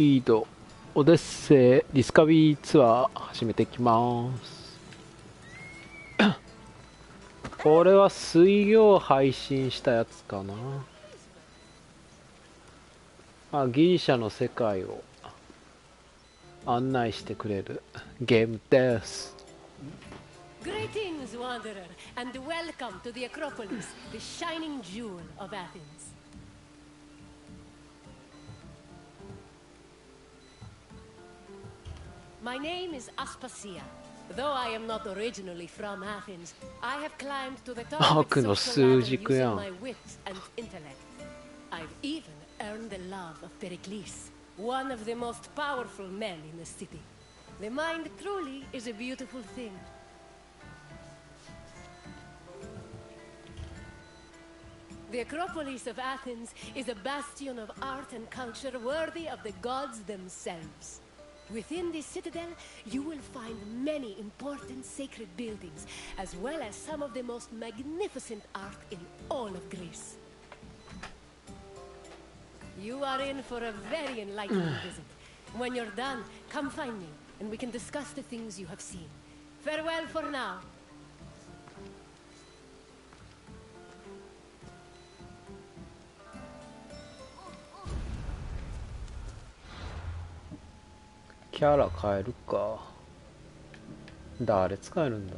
リードオデッセイディスカバリーツアー始めていきます。これは水曜配信したやつかな。ギリシャの世界を案内してくれるゲームです。Greetings, wanderer, and welcome to the Acropolis, the shining jewel of Athens. My name is Aspasia. Though I am not originally from Athens, I have climbed to the top of its social ladder using my wits and intellect. I've even earned the love of Pericles, one of the most powerful men in the city. The mind truly is a beautiful thing. The Acropolis of Athens is a bastion of art and culture worthy of the gods themselves. Within this citadel, you will find many important sacred buildings, as well as some of the most magnificent art in all of Greece. You are in for a very enlightening visit. When you're done, come find me, and we can discuss the things you have seen. Farewell for now. キャラ変えるか。誰使えるんだ。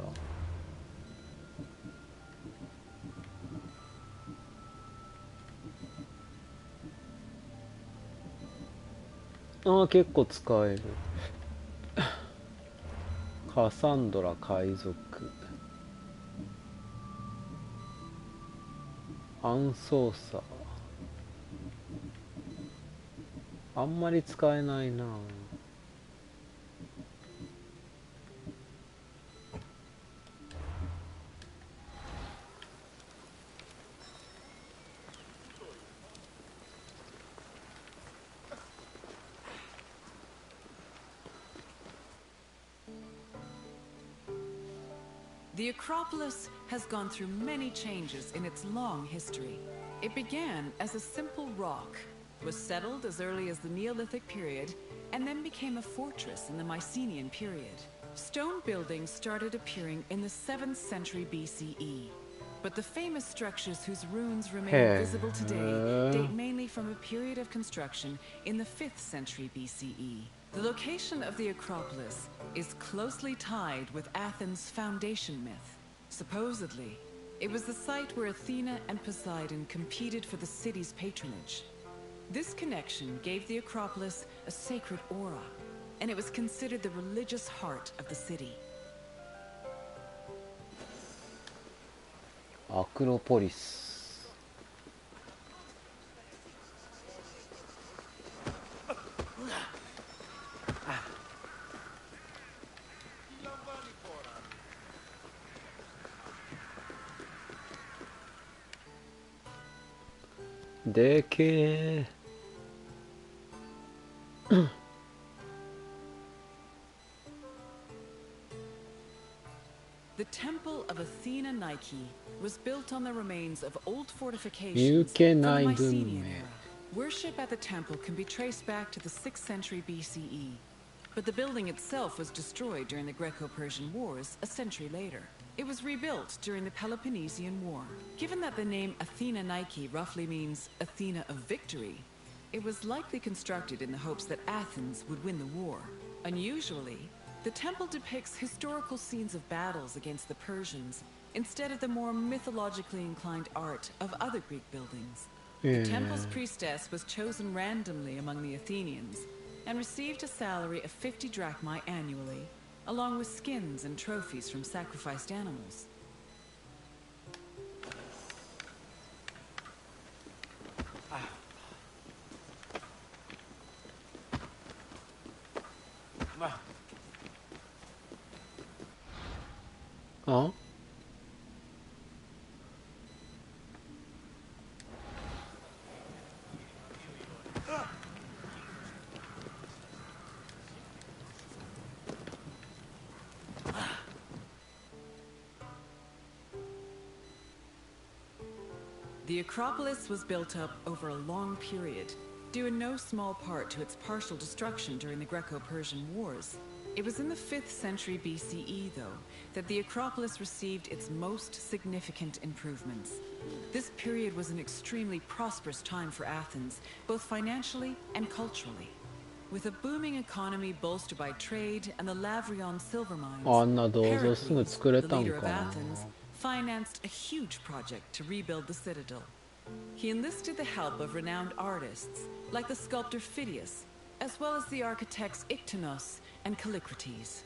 結構使える。カサンドラ海賊、アンソーサー、あんまり使えないな。The Acropolis has gone through many changes in its long history. It began as a simple rock, was settled as early as the Neolithic period, and then became a fortress in the Mycenaean period. Stone buildings started appearing in the 7th century BCE. But the famous structures whose ruins remain visible today date mainly from a period of construction in the 5th century BCE. The location of the Acropolis is closely tied with Athens' foundation myth. Supposedly, it was the site where Athena and Poseidon competed for the city's patronage. This connection gave the Acropolis a sacred aura, and it was considered the religious heart of the city. アクロポリス。でけえ。The Temple of Athena Nike was built on the remains of old fortifications from the Mycenaean era. Worship at the temple can be traced back to the 6th century BCE, but the building itself was destroyed during the Greco-Persian Wars a century later. It was rebuilt during the Peloponnesian War. Given that the name Athena Nike roughly means Athena of victory, it was likely constructed in the hopes that Athens would win the war. Unusually, the temple depicts historical scenes of battles against the Persians instead of the more mythologically inclined art of other Greek buildings. The temple's priestess was chosen randomly among the Athenians and received a salary of 50 drachmae annually, along with skins and trophies from sacrificed animals. The Acropolis was built up over a long period. due in no small part to its partial destruction during the Greco-Persian Wars. It was in the 5th century BCE, though, that the Acropolis received its most significant improvements. This period was an extremely prosperous time for Athens, both financially and culturally. With a booming economy bolstered by trade and the Lavrion silver mines, Pericles, the leader of Athens, financed a huge project to rebuild the citadel. He enlisted the help of renowned artists, like the sculptor Phidias, as well as the architects Iktinos and Callicrates.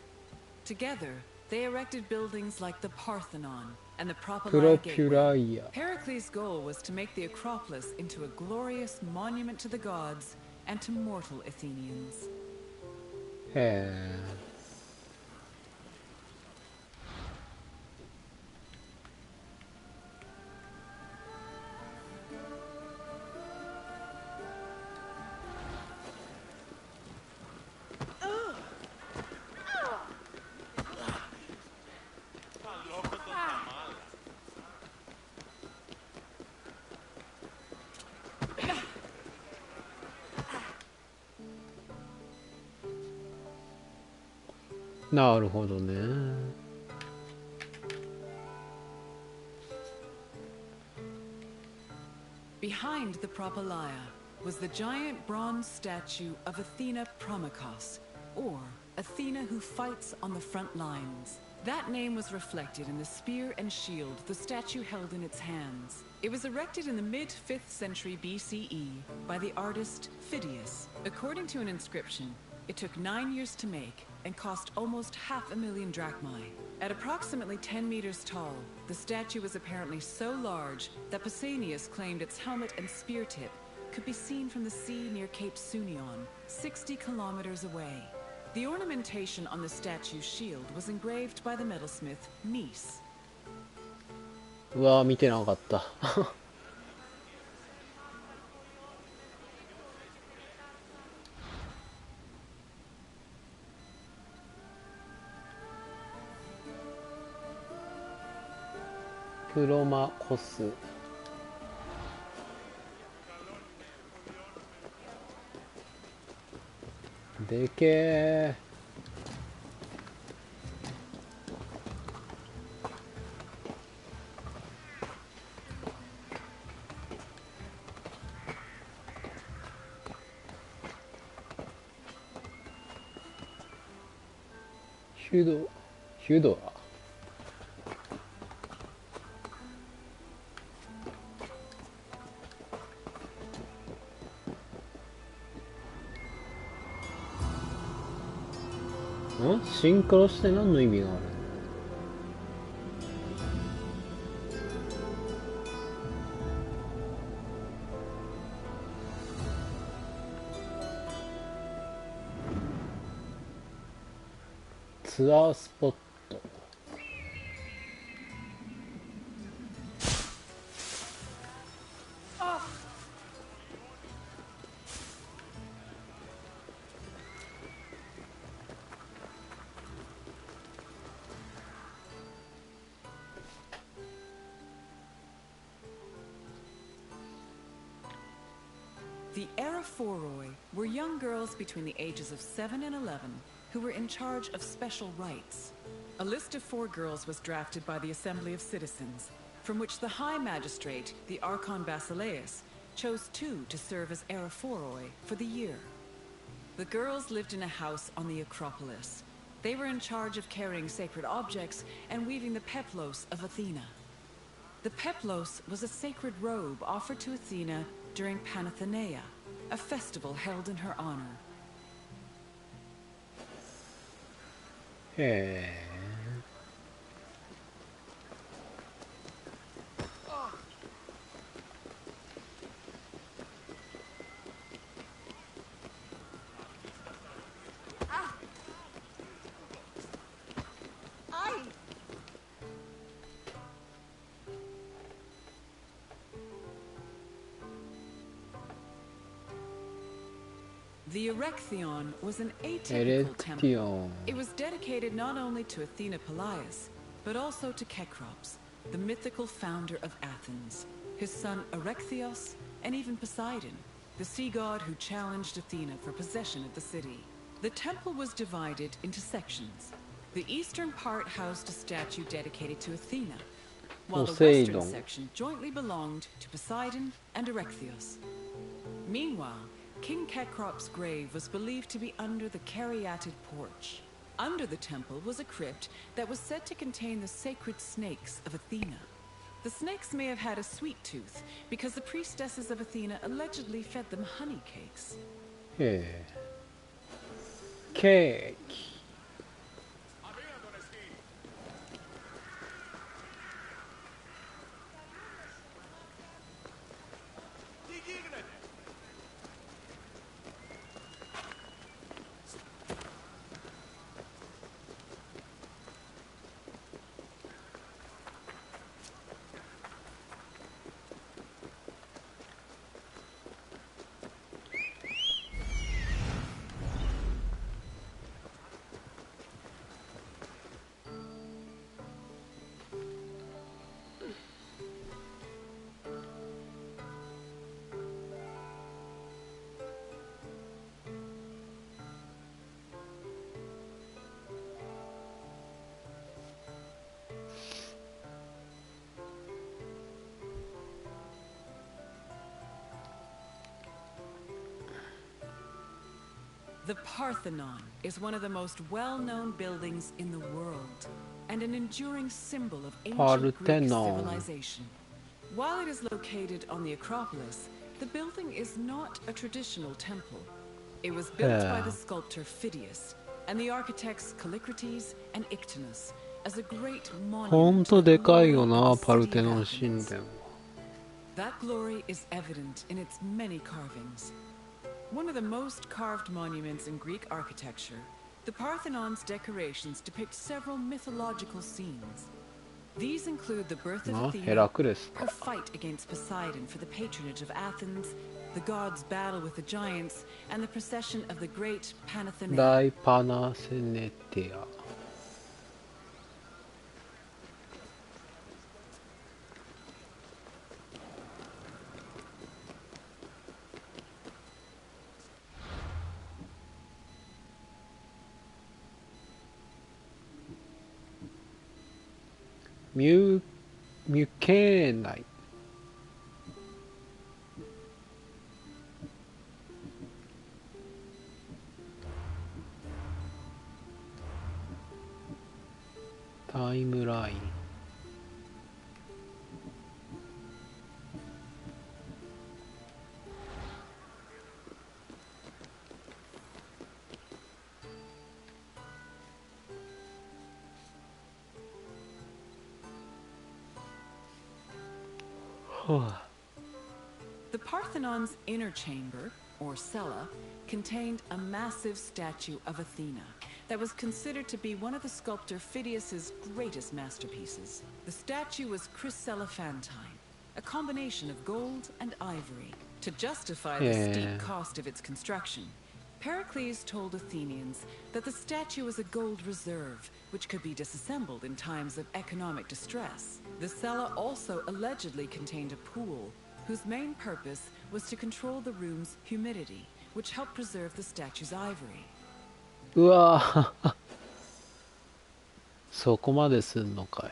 Together, they erected buildings like the Parthenon and the Propylaea Gateway. Pericles' goal was to make the Acropolis into a glorious monument to the gods and to mortal Athenians. Hey. なるほどね。Behind the Propylaea was the giant bronze statue of Athena Promachos, or Athena who fights on the front lines. That name was reflected in the spear and shield the statue held in its hands. It was erected in the mid-5th century BCE by the artist Phidias. According to an inscription, it took 9 years to make and cost almost 500,000 drachmae. At approximately 10 meters tall, the statue was apparently so large that Pausanias claimed its helmet and spear tip could be seen from the sea near Cape Sunion, 60 kilometers away. The ornamentation on the statue's shield was engraved by the metalsmith Mies. うわー、見てなかった。プロマコス。でけえ。ヒュドラ。シンクロして何の意味があるの？ツアースポット。The Araphoroi were young girls between the ages of 7 and 11 who were in charge of special rites. A list of 4 girls was drafted by the Assembly of Citizens, from which the High Magistrate, the Archon Basileus, chose 2 to serve as Araphoroi for the year. The girls lived in a house on the Acropolis. They were in charge of carrying sacred objects and weaving the peplos of Athena. The peplos was a sacred robe offered to Athena during Panathenaea, a festival held in her honor. へえ。The Erechtheion was an atypical temple. It was dedicated not only to Athena Pelias, but also to Cecrops, the mythical founder of Athens, his son Erechtheos, and even Poseidon. the sea god who challenged Athena for possession of the city. The temple was divided into sections. The eastern part housed a statue dedicated to Athena, while the western section jointly belonged to Poseidon and Erechtheus. Meanwhile, King Cecrop's grave was believed to be under the caryatid porch. Under the temple was a crypt that was said to contain the sacred snakes of Athena. The snakes may have had a sweet tooth because the priestesses of Athena allegedly fed them honey cakes. Hey. Cake. The Parthenon is one of the most well-known buildings in the world, and an enduring symbol of ancient Greek civilization. While it is located on the Acropolis, the building is not a traditional temple. It was built by the sculptor Phidias and the architects Callicrates and Ictinus as a great monument to the glory of the city of Athens. That glory is evident in its many carvings. One of the most carved monuments in Greek architecture, the Parthenon's decorations depict several mythological scenes. These include the birth of Athena, her fight against Poseidon for the patronage of Athens, the gods' battle with the giants, and the procession of the great Panathenaea. Mukenai. Timeline. The Parthenon's inner chamber, or cella, contained a massive statue of Athena that was considered to be one of the sculptor Phidias's greatest masterpieces. The statue was chryselephantine, a combination of gold and ivory. To justify the steep cost of its construction, Pericles told Athenians that the statue was a gold reserve, which could be disassembled in times of economic distress. The cella also allegedly contained a pool, whose main purpose was to control the room's humidity, which helped preserve the statue's ivory. うわそこまですんのかい。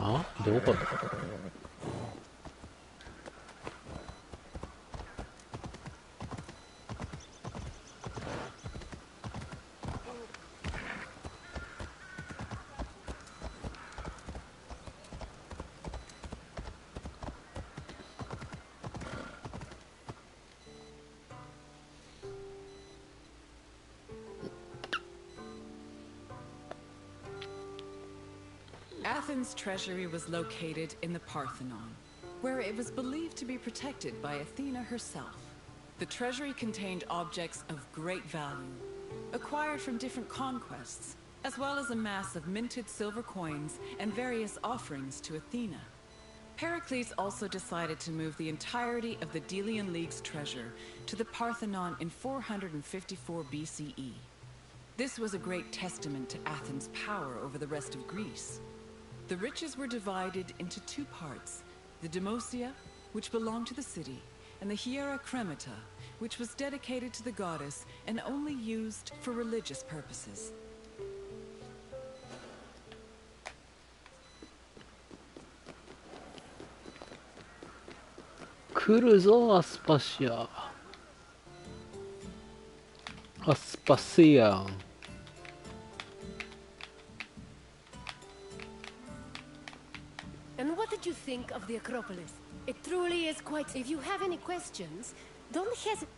あ、どこだ。Athens' treasury was located in the Parthenon, where it was believed to be protected by Athena herself. The treasury contained objects of great value, acquired from different conquests, as well as a mass of minted silver coins and various offerings to Athena. Pericles also decided to move the entirety of the Delian League's treasure to the Parthenon in 454 BCE. This was a great testament to Athens' power over the rest of Greece. The riches were divided into two parts, the Demosia, which belonged to the city, and the Hiera Cremata, which was dedicated to the goddess and only used for religious purposes. 来るぞアスパシア。アスパシアン。And what did you think of the Acropolis? It truly is quite... If you have any questions, don't hesitate.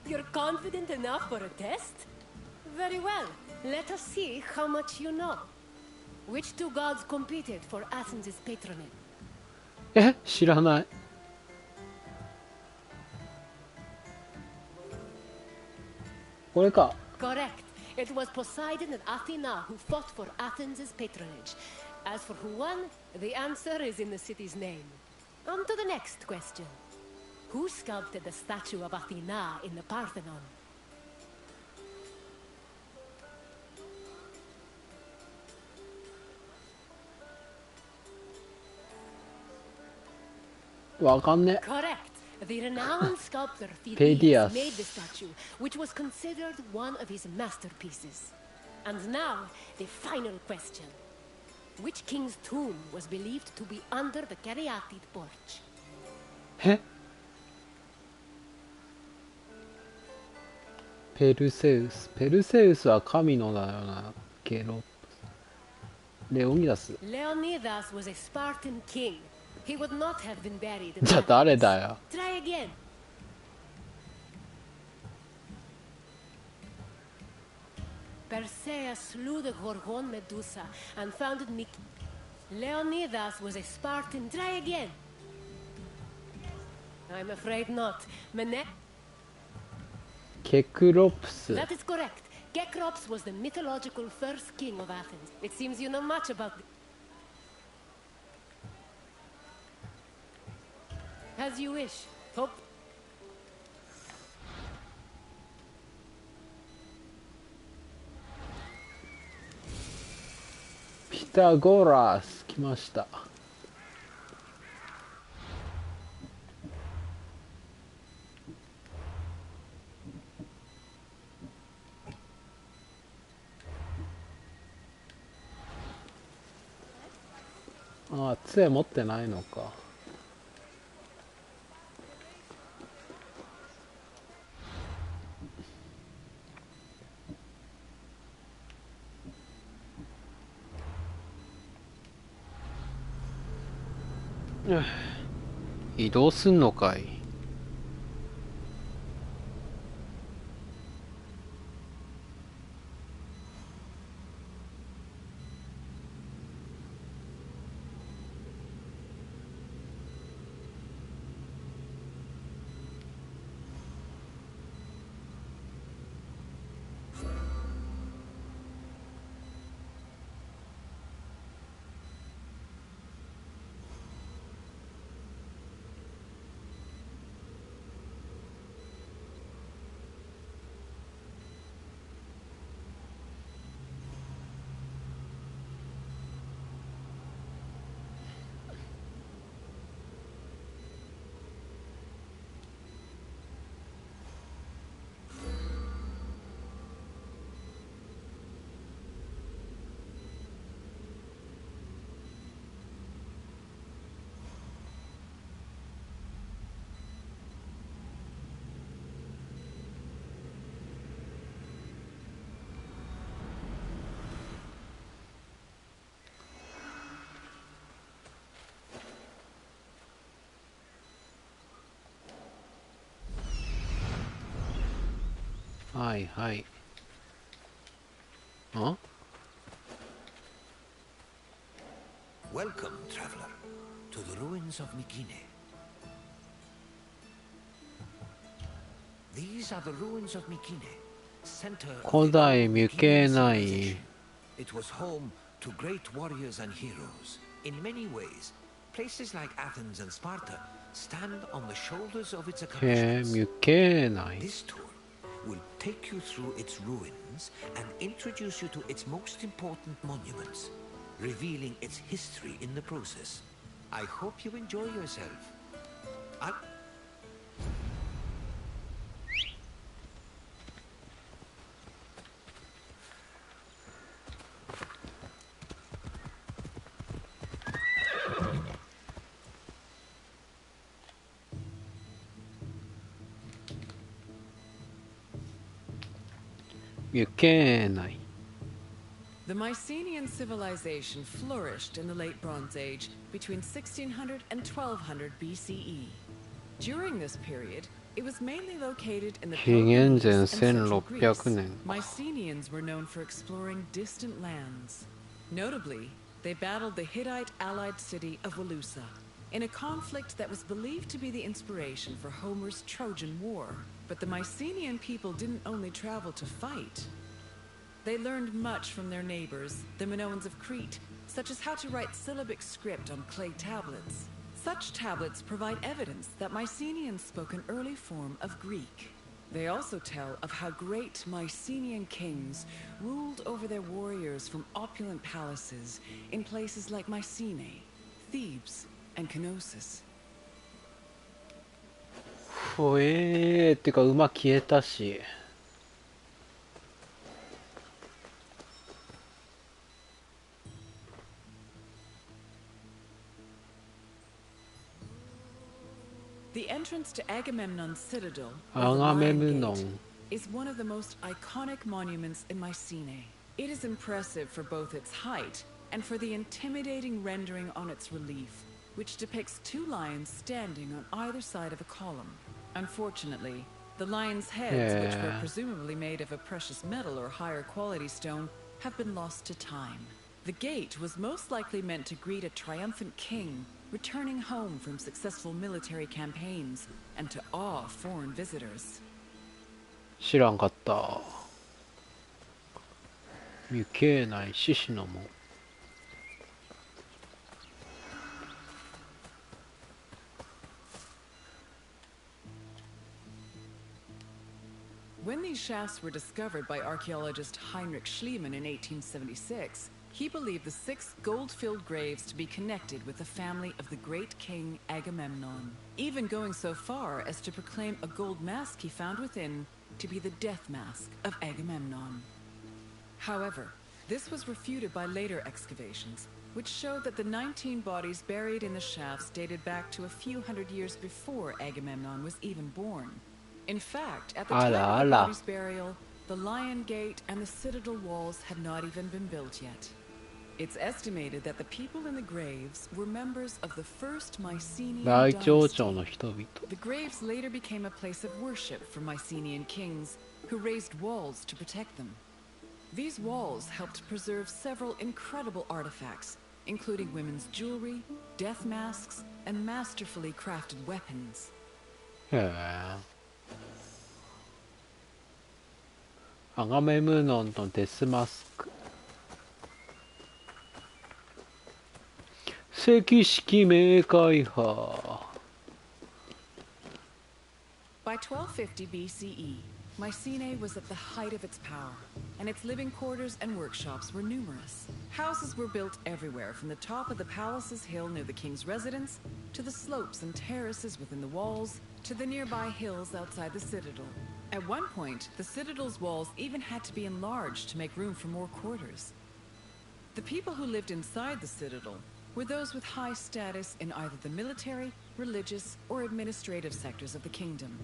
You're confident enough for a test? Very well. Let us see how much you know. Which two gods competed for Athens' patronage? え、知らない。これか。Correct. It was Poseidon and Athena who fought for Athens' patronage. As for who won, the answer is in the city's name. On to the next question. Who sculpted the statue of Athena in the Parthenon? わかんね。 Correct. The renowned sculptor Pedias Phidias made the statue, which was considered one of his masterpieces. And now, the final question. Which king's tomb was believed to be under the caryatid porch? え、ペルセウス。ペルセウスは神のだよな。ケロ。レオニダス。 Leonidas was a Spartan king. He would not have been buried in じゃあ Athens. 誰だよ。 Try again. Persea slew the Gorgon Medusa and founded Leonidas was a Spartan. Try again. I'm afraid not.ケクロプス。 That is correct. Cecrops was the mythological first king of Athens. It seems you know much about As you wish. Hope. ピタゴラス来ました。ああ、杖持ってないのか。移動すんのかい。はいはい。ん Welcome, traveler, to the ruins of Mikine. These are the ruins of Mikine, center of 古 the 代 old ミュケ Mikine ナイ civilization. It was home to great warriors and heroes. In many ways, places like Athens and Sparta stand on the shoulders of its へえ accomplishments. ミュケナイ This tour will take you through its ruins and introduce you to its most important monuments, revealing its history in the process. I hope you enjoy yourself. I... ミュケナイ The Mycenaean civilization flourished in the Late Bronze Age between 1600 and 1200 BCE. During this period, it was mainly located in the 紀元前 Peloponnese and Central 1600 Greece. 年 Mycenaeans were known for exploring distant lands. Notably, they battled the Hittite allied city of Walusa in a conflict that was believed to be the inspiration for Homer's Trojan War. But the Mycenaean people didn't only travel to fight. They learned much from their neighbors, the Minoans of Crete, such as how to write syllabic script on clay tablets. Such tablets provide evidence that Mycenaeans spoke an early form of Greek. They also tell of how great Mycenaean kings ruled over their warriors from opulent palaces in places like Mycenae, Thebes, and Knossos. ほえーってか馬消えたし The entrance to Agamemnon's citadel, or the アガメ Lion ムノ Gate, ン is one of the most iconic monuments in Mycenae. It is impressive for both its height and for the intimidating rendering on its relief, which depicts two lions standing on either side of a column. Unfortunately, the lions' heads, which were Yeah. presumably made of a precious metal or higher quality stone, have been lost to time. The gate was most likely meant to greet a triumphant king returning home from successful military campaigns and to awe foreign visitors. 知らんかったミュケナイ獅子の門 When these shafts were discovered by archaeologist Heinrich Schliemann in 1876, he believed the 6 gold-filled graves to be connected with the family of the great king Agamemnon, even going so far as to proclaim a gold mask he found within to be the death mask of Agamemnon. However, this was refuted by later excavations, which showed that the 19 bodies buried in the shafts dated back to a few hundred years before Agamemnon was even born. In fact, at the time of the body's burial, the Lion Gate and the citadel walls had not even been built yet. It's estimated that the people in the graves were members of the first Mycenaean 大町長 dynasty. の人々 The graves later became a place of worship for Mycenaean kings, who raised walls to protect them. These walls helped preserve several incredible artifacts, including women's jewelry, death masks, and masterfully crafted weapons. へえアガメムノンのデスマスク赤色冥界派 By 1250 BCE, Mycenae was at the height of its power, and its living quarters and workshops were numerous. Houses were built everywhere, from the top of the palace's hill near the king's residence, to the slopes and terraces within the walls, to the nearby hills outside the citadel. At one point, the citadel's walls even had to be enlarged to make room for more quarters. The people who lived inside the citadel were those with high status in either the military, religious, or administrative sectors of the kingdom.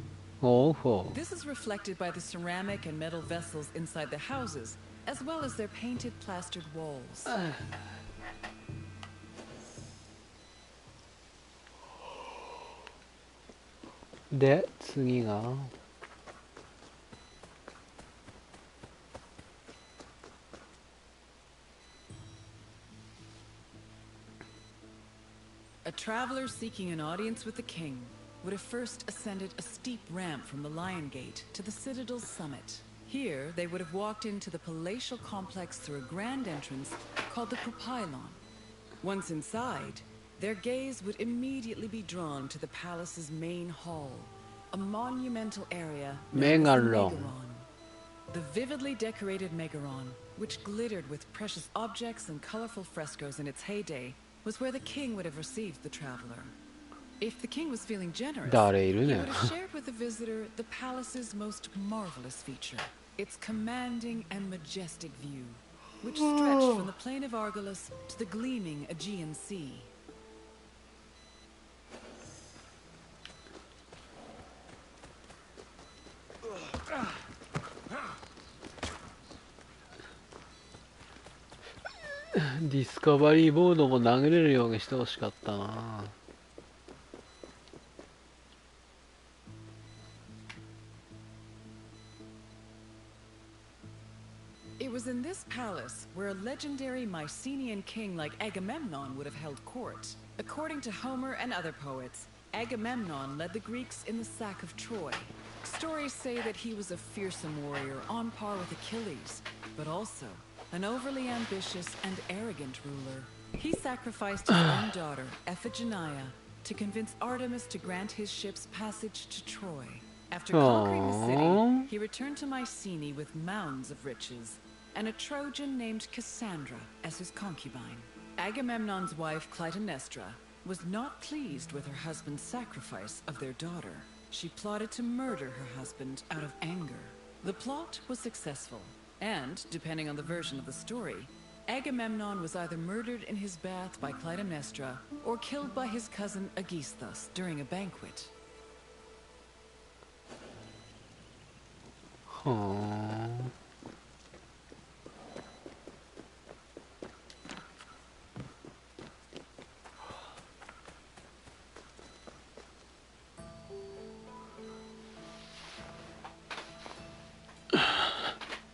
ほうほ This is reflected by the ceramic and metal vessels inside the houses, as well as their painted plastered walls. うで次が A traveler seeking an audience with the king would have first ascended a steep ramp from the Lion Gate to the Citadel's summit. Here, they would have walked into the palatial complex through a grand entrance called the Propylon. Once inside, their gaze would immediately be drawn to the palace's main hall, a monumental area known as the Megaron. The vividly decorated Megaron, which glittered with precious objects and colorful frescoes in its heyday, was where the king would have received the traveler. If the king was feeling generous, he would have shared with the visitor the palace's most marvelous feature, its commanding and majestic view, which stretched from the plain of Argolis to the gleaming Aegean Sea.ディスカバリーボードも投げれるようにしてほしかったな。It was in this palace where a legendary Mycenaean king like Agamemnon would have held court. According to Homer and other poets, Agamemnon led the Greeks in the sack of Troy. Stories say that he was a fearsome warrior on par with Achilles, but also an overly ambitious and arrogant ruler. He sacrificed his own daughter, Iphigenia, to convince Artemis to grant his ship's passage to Troy. After conquering the city, he returned to Mycenae with mounds of riches, and a Trojan named Cassandra as his concubine. Agamemnon's wife Clytemnestra was not pleased with her husband's sacrifice of their daughter. She plotted to murder her husband out of anger. The plot was successful, and, depending on the version of the story, Agamemnon was either murdered in his bath by Clytemnestra or killed by his cousin Aegisthus during a banquet.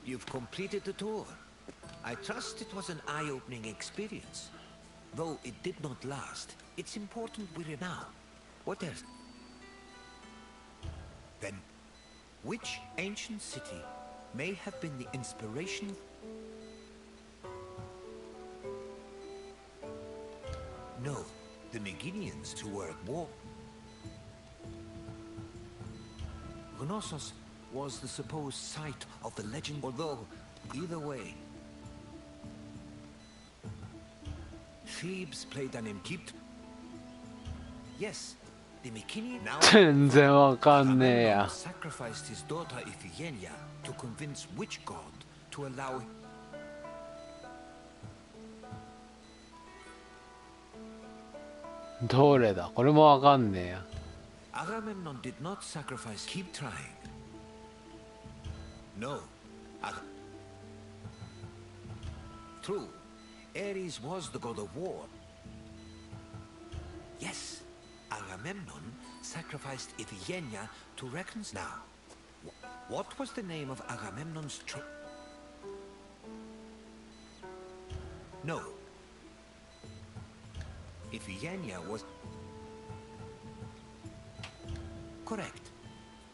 You've completed the tour. I trust it was an eye-opening experience. Though it did not last, it's important we're now. What else? Then, which ancient city may have been the inspiration? No, the Meginians who were at war. Gnossos was the supposed site of the legend, although, either way, Thebes played an important... Yes, the Mycenaean now... 全然わかんねえや。 sacrificed his daughter Iphigenia to convince which god to allow... どれだこれもわかんねえや。 Agamemnon did not sacrifice. Keep trying. No. True. Ares was the god of war. Yes. Agamemnon sacrificed Iphigenia to reconcile. Now, what was the name of Agamemnon's No. Iphigenia was... Correct.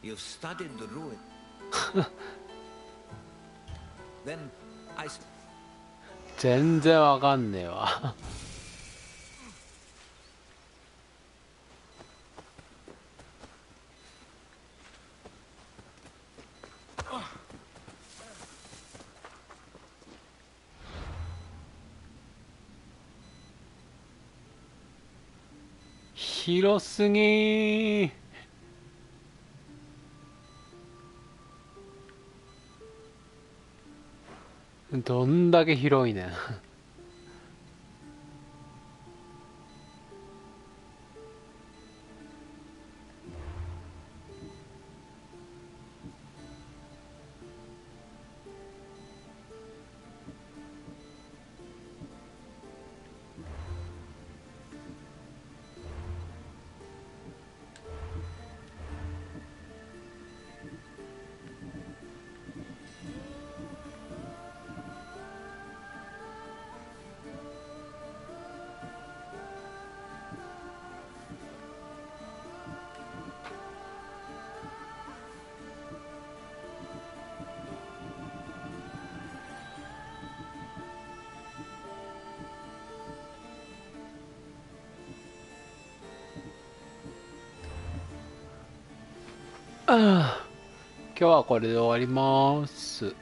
You've studied the ruin. Then I... 全然わかんねえわ。広すぎー。どんだけ広いねん。今日はこれで終わります。